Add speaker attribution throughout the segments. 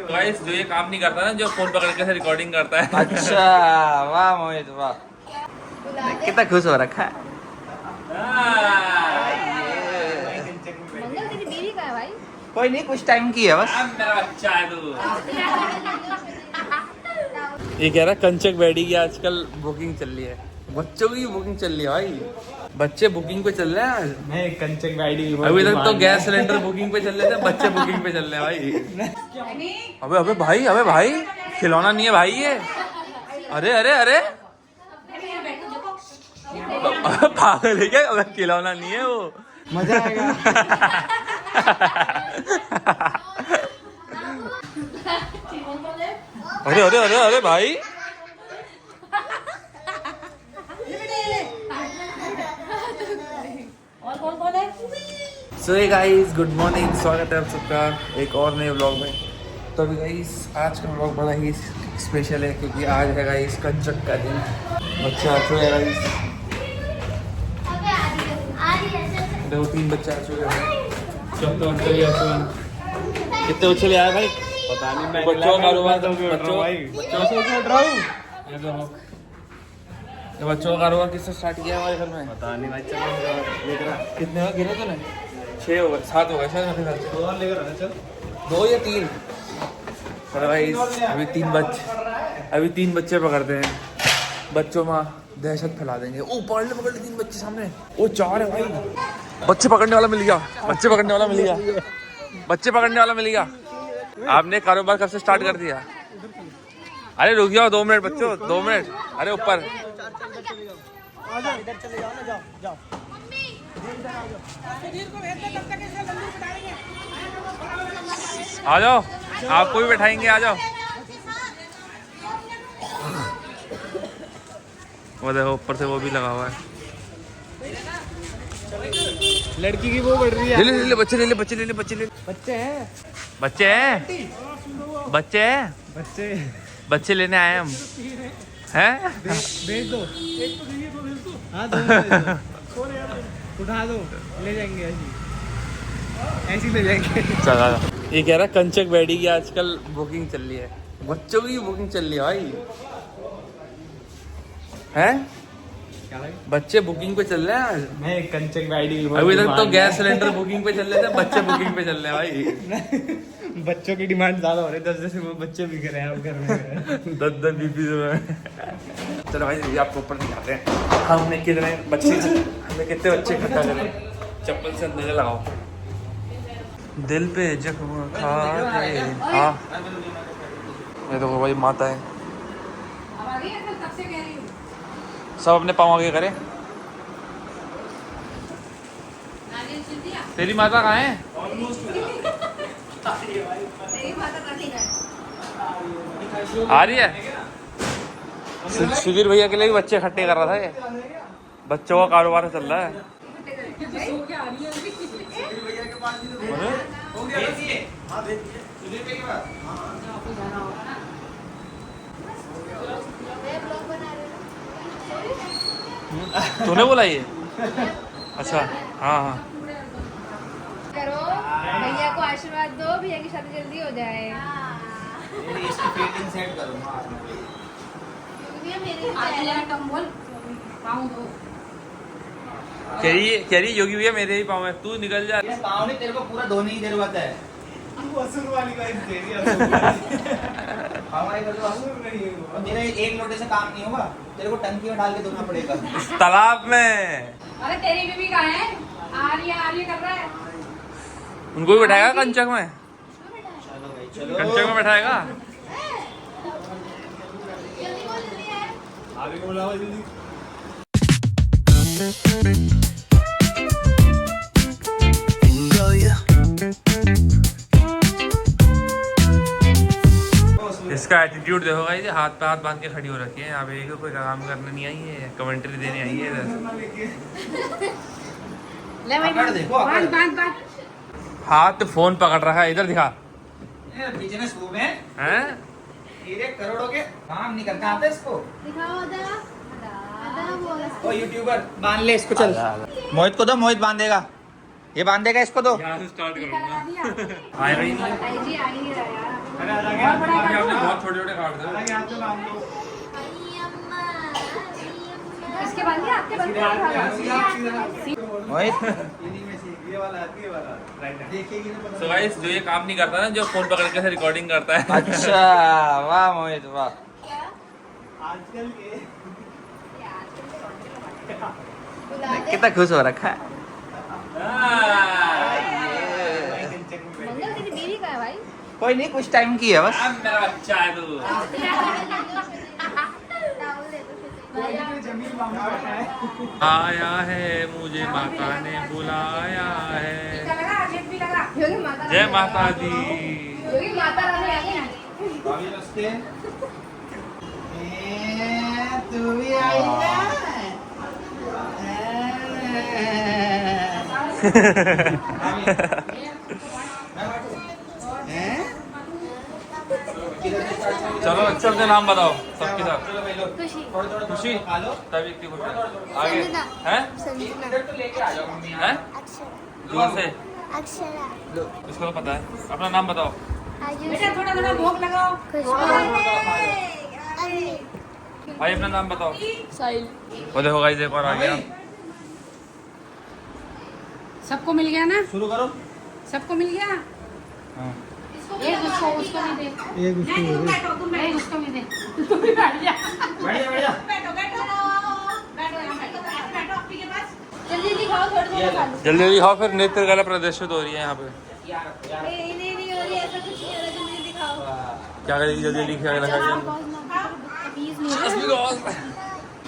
Speaker 1: Guys जो ये काम नहीं करता ना, जो फोन पकड़ के रिकॉर्डिंग करता है।
Speaker 2: अच्छा, वाह मोहित वाह, कितना खुश हो रखा है।
Speaker 3: मंगल तेरी बीवी का है भाई?
Speaker 2: कोई नहीं, कुछ टाइम की है बस।
Speaker 1: मेरा बच्चा है तू। ये कह रहा कंचक बेडी की आजकल बुकिंग चल रही है, बच्चों की बुकिंग चल रही है भाई। बच्चे बुकिंग पे चल रहे हैं आज।
Speaker 2: मैं कंचक बेडी,
Speaker 1: अभी तक तो गैस सिलेंडर बुकिंग पे चल रहे थे, बच्चे बुकिंग पे चल रहे हैं भाई। अबे भाई खिलौना नहीं है भाई ये। अरे अरे अरे पागल है क्या? अबे खिलौना नहीं है वो।
Speaker 2: मजा आएगा।
Speaker 1: अरे अरे अरे अरे भाई सो हे गाइस, गुड मॉर्निंग, स्वागत है आप सबका एक और नए व्लॉग में। तो अभी गाइस आज का व्लॉग बड़ा ही स्पेशल है क्योंकि आज है गाइस कंचक का दिन। बच्चे आ चुके हैं गाइस, 2-3 बच्चे आ चुके हैं। कितने बच्चे ले आए भाई?
Speaker 2: पता नहीं, मैं
Speaker 1: बच्चों का कारोबार बच्चों का कारोबार किससे स्टार्ट किया हमारे घर में?
Speaker 2: पता नहीं भाई, चलो
Speaker 1: कितने का गिरा तूने? 6 हो गए, 7 हो गए शायद मेरे ख्याल से।
Speaker 2: 2 और लेकर आना, चल
Speaker 1: 2 या 3। चलो भाई अभी 3 बच्चे पकड़ते हैं। बच्चों में दहशत फैला देंगे। ओ पकड़ ले 3 बच्चे सामने। ओ 4 है भाई। बच्चे पकड़ने वाला मिल गया। आपने कारोबार कब से स्टार्ट कर दिया? अरे रुक जाओ 2 मिनट बच्चों, 2 मिनट। अरे ऊपर आ जाओ, आपको भी बैठाएंगे, आ जाओ। वो देखो ऊपर से वो भी लगा हुआ है।
Speaker 2: लड़की की वो बढ़ रही है।
Speaker 1: ले ले बच्चे ले ले। बच्चे लेने आए हम हैं।
Speaker 2: भेज दो, एक तो दीजिए, तो भेज दो। हाँ उठा दो, ले जाएंगे ऐसी ले जाएंगे।
Speaker 1: चला ये कह रहा कंचक बेडी की आजकल बुकिंग चल रही है, बच्चों की बुकिंग चल रही है भाई। हैं बच्चे बुकिंग पे चल रहे हैं आज।
Speaker 2: मैं कंचक बेडी,
Speaker 1: अभी तक तो गैस सिलेंडर बुकिंग पे चल रहे थे, बच्चे बुकिंग पे चल रहे हैं भाई।
Speaker 2: बच्चों की डिमांड ज्यादा हो रही है, 10 वो बच्चे बिक रहे हैं घर में।
Speaker 1: 10 बीपी से। चलो भाई आपको ऊपर दिखाते हैं हमने कितने बच्चे इकट्ठा करे। चप्पल से अंदर लगाओ, दिल पे जख्म खा दे। हाँ ये देखो भाई माता है, सब अपने पाँव आगे करें। तेरी माता कहाँ है? आ रही है। सुधीर भैया के लिए भी बच्चे इकट्ठे कर रहा था ये। बच्चों का कारोबार चल रहा है। तूने बोला ये? अच्छा हाँ।
Speaker 3: करो, भैया को आशीर्वाद दो, भैया की शादी जल्दी हो जाए।
Speaker 2: इसकी फिटिंग सेट करो।
Speaker 1: कह रही योगी भैया मेरे ही पाँव में, तू निकल जा।
Speaker 2: पाँव नहीं, तेरे को पूरा धोने की जरूरत है। तेरा एक लोटे से काम नहीं होगा, तेरे को टंकी में डाल के धोना पड़ेगा
Speaker 1: तालाब में।
Speaker 3: अरे तेरी बीवी कहाँ है? आ रही कर रहा है।
Speaker 1: उनको भी बैठाएगा कंचक में?
Speaker 2: चलो भाई चलो,
Speaker 1: कंचक में बैठाएगा।
Speaker 2: आगे बुलाओ जल्दी।
Speaker 1: इसका एटीट्यूड देखो गाइस, हाथ पे हाथ बांध के खड़ी हो रखी है यहाँ पे। कोई काम करने नहीं आई है, कमेंट्री देने आई है इधर। हाथ फोन पकड़ रखा है, इधर दिखा।
Speaker 2: बिजनेस खूब है,
Speaker 1: हैं?
Speaker 2: करोड़ों के काम नहीं करता आता इसको। ओ यूट्यूबर बांध ले इसको, चल मोहित को दो, मोहित बांधेगा। ये बांधेगा इसको तो।
Speaker 1: यहाँ से स्टार्ट करूँगा। आए रही
Speaker 3: आई जी आ ही रहा यार।
Speaker 1: आपने बहुत छोटे छोटे काट दिए।
Speaker 3: इसके बाद क्या आपके बाद
Speaker 2: मोहित
Speaker 1: So guys, जो ये काम नहीं करता ना, जो फोन पकड़ के से रिकॉर्डिंग करता है।
Speaker 2: अच्छा वाह मोहित वाह। कितना खुश हो रखा है।
Speaker 3: मंगल तेरी बीवी का है भाई।
Speaker 2: कोई नहीं, कुछ टाइम की है बस।
Speaker 1: मेरा बच्चा है तू। आया है मुझे माता ने बुलाया है। जय माता दी।
Speaker 3: योगी माता रानी आ गई।
Speaker 2: तू भी आई ना।
Speaker 1: चलो अच्छा अपने नाम बताओ सबके साथ।
Speaker 3: खुशी।
Speaker 1: खुशी तभी इतनी खुश है। आगे हैं हैं जोर से
Speaker 4: अक्षरा
Speaker 1: इसको तो पता है। अपना नाम बताओ।
Speaker 4: बेटा थोड़ा थोड़ा भोग लगाओ।
Speaker 1: भाई अपना नाम बताओ।
Speaker 3: साहिल।
Speaker 1: वो देखो गाइस एक और आ गया।
Speaker 4: सबको मिल गया ना?
Speaker 2: शुरू करो।
Speaker 4: सबको मिल गया।
Speaker 1: हाँ।
Speaker 4: एक उसको भी दे। तुम बैठो उसको भी दे। तुम भी बैठ जा।
Speaker 2: बढ़िया बढ़िया।
Speaker 4: बैठो बैठो बैठो आपके पास।
Speaker 3: जल्दी दिखाओ थोड़ा थोड़ा खा लो।
Speaker 1: जल्दी जल्दी खाओ फिर नेत्र कला प्रदर्शित हो रही है यहाँ पे।
Speaker 3: नहीं हो रही ऐसा कुछ नहीं हो रहा। जल्दी दिखाओ।
Speaker 1: क्या करेगी जल्दी जल्दी क्या करेगी।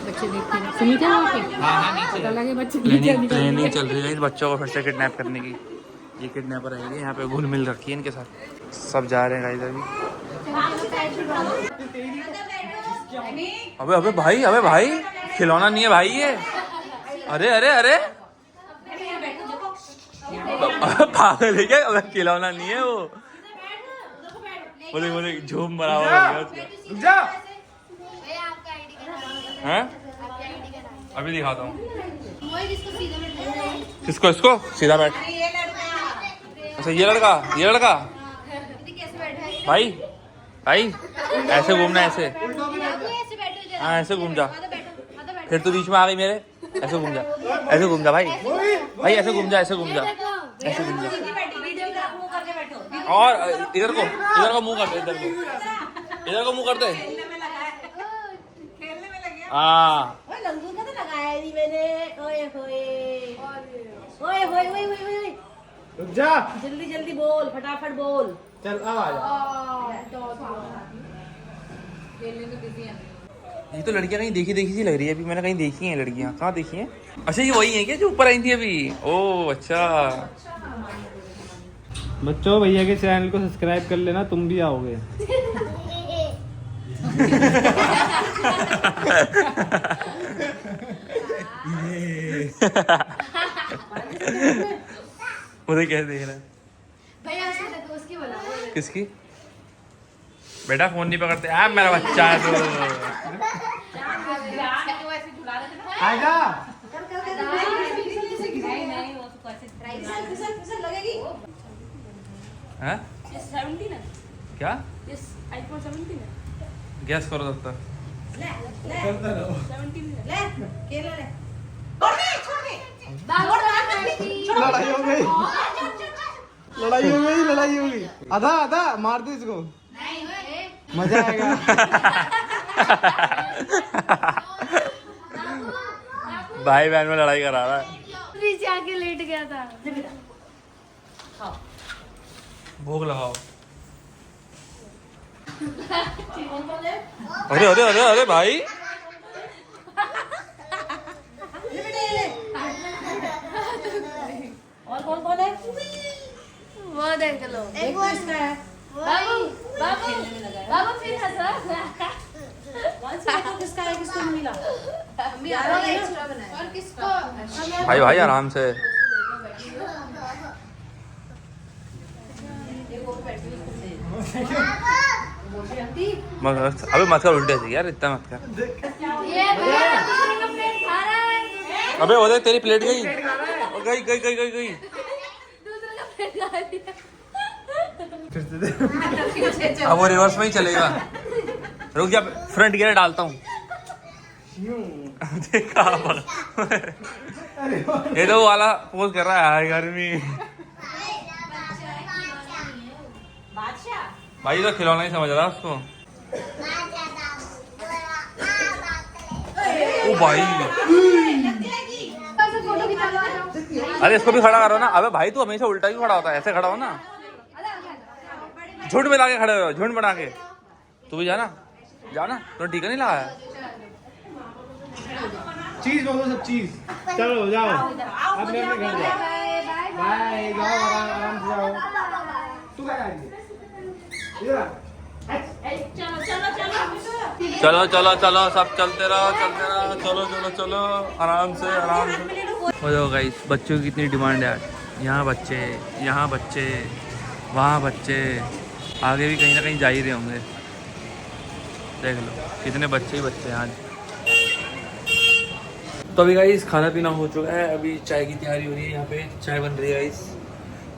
Speaker 4: बच्चे देखते हैं। सुनीता वहाँ पे। पता लगे बच्चे
Speaker 1: ट्रेनिंग चल रही है इस बच्चों को फिर से किडनैप करने की। ये किडनैपर आएंगे यहाँ पे घुल मिल रखी है इनके साथ। सब जा रहे हैं गाइस अभी। अबे अबे भाई खिलौना नहीं है भाई ये। अरे अरे अरे पागल है क्या। अबे खिलौना नहीं है वो। बोले झूम बराबर हो गया उसका। हैं अभी दिखाता हूँ। किसको इसको सीधा बैठ। अच्छा ये लड़का भाई ऐसे घूमना ऐसे। हाँ ऐसे घूम जा। फिर तू बीच में आ गई मेरे। ऐसे घूम जा भाई ऐसे घूम जा ऐसे घूम जा। और इधर को मुंह कर दे। इधर को मुंह कर दे। हाँ
Speaker 2: रुक जा।
Speaker 4: जल्दी जल्दी बोल, फटाफट बोल।
Speaker 2: चल अब आ जा।
Speaker 1: ये तो लड़कियां कहीं देखी सी लग रही है। अभी मैंने कहीं देखी हैं लड़कियां। कहाँ देखी हैं? अच्छा ये वही है क्या जो ऊपर आई थी अभी? ओह अच्छा।
Speaker 5: बच्चों भैया के चैनल को सब्सक्राइब कर लेना, तुम भी आओगे।
Speaker 1: मुझे कैसे देख रहा है?
Speaker 3: भैया उसकी बोला।
Speaker 1: किसकी? बेटा फोन नहीं पकड़ते। मेरा बच्चा है तो।
Speaker 2: आजा।
Speaker 1: हैं? क्या? गैस करो तब तक।
Speaker 5: लड़ाई हो गई। आधा मार दो इसको, मजा आएगा।
Speaker 1: भाई बहन में लड़ाई करा रहा है।
Speaker 3: नीचे आके लेट गया था।
Speaker 1: भूख लगाओ। अरे अरे अरे अरे भाई
Speaker 4: और कौन है?
Speaker 3: वो देख लो।
Speaker 4: एक वो इसका है।
Speaker 3: बाबू फिर हंसा।
Speaker 4: किसका है, किसको नहीं मिला?
Speaker 3: एक्स्ट्रा बनाया। और किसको?
Speaker 1: भाई आराम से। अबे मत कर उल्टे से यार, इतना मत कर।
Speaker 3: ये भैया दूसरे का प्लेट खा रहा है।
Speaker 1: अबे वो देख तेरी प्लेट गई।
Speaker 5: फिर से दे।
Speaker 1: अब वो रिवर्स में ही चलेगा। रुक जा, फ्रंट गियर डालता हूँ। देखा ये तो वाला पोज कर रहा है गर्मी। भाई तो खिलौना ही समझ रहा उसको। ओ भाई, अरे इसको भी खड़ा करो ना। अबे भाई तू हमेशा उल्टा ही खड़ा होता है, ऐसे खड़ा हो ना। झुंड में लाके खड़े हो, झुंड बना के। तू भी जाना तो टीका नहीं लगाया।
Speaker 5: चीज बोलो सब चीज। चलो जाओ अपने अपने घर जाओ। बाय, जाओ आराम से जाओ। तू क्या करेगी? इधर
Speaker 1: चलो चलो चलो, सब चलते रहो। चलो चलो चलो, आराम से। हो जाओ गाइस, बच्चों की कितनी डिमांड है आज। यहाँ बच्चे, वहाँ बच्चे, आगे भी कहीं ना कहीं जा ही रहे होंगे। देख लो कितने बच्चे ही बच्चे हैं आज। तो अभी गाइस खाना पीना हो चुका है, अभी चाय की तैयारी हो रही है। यहाँ पे चाय बन रही है गाइस,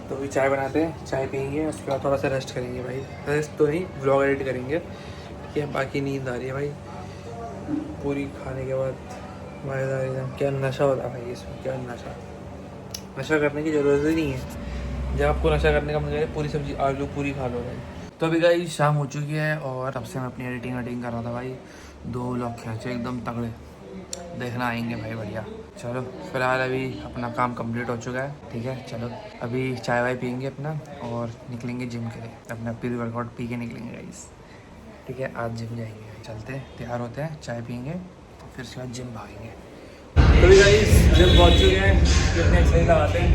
Speaker 1: तो अभी चाय बनाते हैं, चाय पियेंगे, उसके बाद थोड़ा सा रेस्ट करेंगे भाई। रेस्ट तो नहीं, व्लॉग एडिट करेंगे, ठीक है। बाकी नींद आ रही है भाई पूरी खाने के बाद। मज़ेदार एकदम। क्या नशा होता है भाई इसमें, क्या नशा करने की ज़रूरत ही नहीं है। जब आपको नशा करने का मन करे, पूरी सब्जी आलू पूरी खा लो भाई। तो अभी गाइस शाम हो चुकी है और तब से मैं अपनी एडिटिंग कर रहा था भाई। 2 व्लॉग खींचे एकदम तगड़े, देखना आएंगे भाई, बढ़िया। चलो फिलहाल अभी अपना काम कंप्लीट हो चुका है, ठीक है। चलो अभी चाय वाय पियेंगे अपना और निकलेंगे जिम के लिए। अपना प्री वर्कआउट पी के निकलेंगे गाइस, ठीक है। आज जिम जाएंगे, चलते हैं, तैयार होते हैं, चाय पियेंगे, फिर उसके बाद जिम भागेंगे। तो भी गाइस जिम पहुँच चुके हैं, कितने एक्सरसाइज लगाते हैं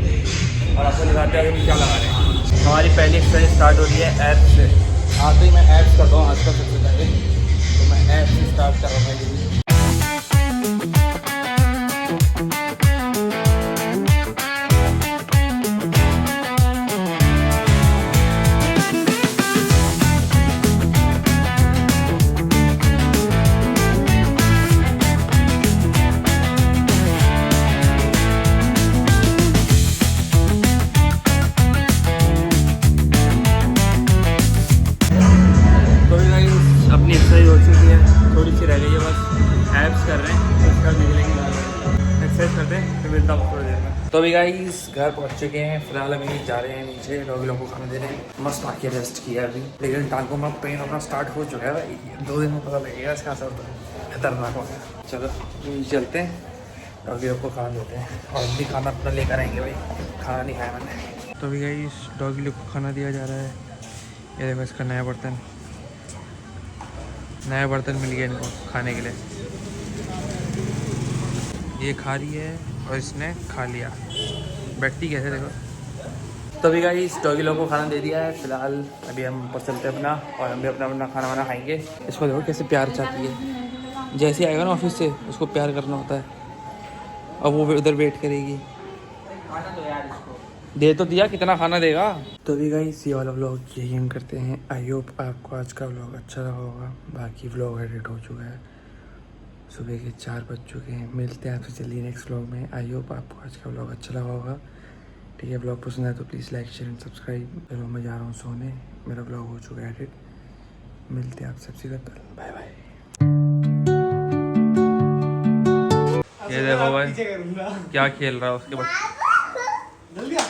Speaker 1: और आपको दिखाते हैं अभी क्या लगा रहे हैं। हमारी पहली एक्सरसाइज स्टार्ट हो रही है एब्स से। आज ही मैं एब्स करता हूँ, आज का सबसे पहले तो मैं एब्स से स्टार्ट कर रहा हूँ। अपनी एक्सरसाइज हो चुकी है, थोड़ी सी रह गई है बस, एब्स कर रहे हैं, उसके बाद निकलेंगे। एक्सरसाइज करते हैं, फिर मिलता हूँ थोड़ी देर में। तो अभी गाइस घर पहुँच चुके हैं, फिलहाल अभी जा रहे हैं नीचे, डॉगी लोगों को खाना दे रहे हैं। मस्त आके रेस्ट किया अभी, लेकिन टांगों में पेन होना स्टार्ट हो चुका है भाई। 2 दिन में पता लगेगा इसका असर, तो खतरनाक हो गया। चलो नीचे चलते हैं, डॉगी लोग को खाना देते हैं और भी खाना अपना लेकर आएंगे भाई, खाना नहीं खाया मैंने। तो अभी गाइस डॉगी लोग को खाना दिया जा रहा है। ये देखो इसका नया बर्तन मिल गया इनको खाने के लिए। ये खा रही है और इसने खा लिया, बैठती कैसे देखो। तो अभी गाइस डॉगी लोगों को खाना दे दिया है। फिलहाल अभी हम ऊपर चलते हैं अपना, और हम भी अपना खाना वाना खाएंगे। इसको देखो कैसे प्यार चाहती है, जैसे आएगा ना ऑफिस से उसको प्यार करना होता है। अब वो उधर वेट करेगी,
Speaker 2: खाना दो यार इसको।
Speaker 1: दे तो दिया, कितना खाना देगा। तो अभी गाइस ये वाला व्लॉग यही हम करते हैं। आई होप आपको आज का व्लॉग अच्छा लगा होगा। बाकी व्लॉग एडिट हो चुका है, सुबह के 4 बज चुके हैं। मिलते हैं आपसे जल्दी नेक्स्ट व्लॉग में। आई होप आपको आज का व्लॉग अच्छा लगा होगा, ठीक है। व्लॉग पसंद आए तो please like share and subscribe. चलो मैं जा रहा हूँ सोने, मेरा व्लॉग हो चुका है एडिट। मिलते हैं आप सबसे कल, बाय बाय। ये देखो भाई क्या खेल रहा है उसके बाद।
Speaker 5: जल्दी आ।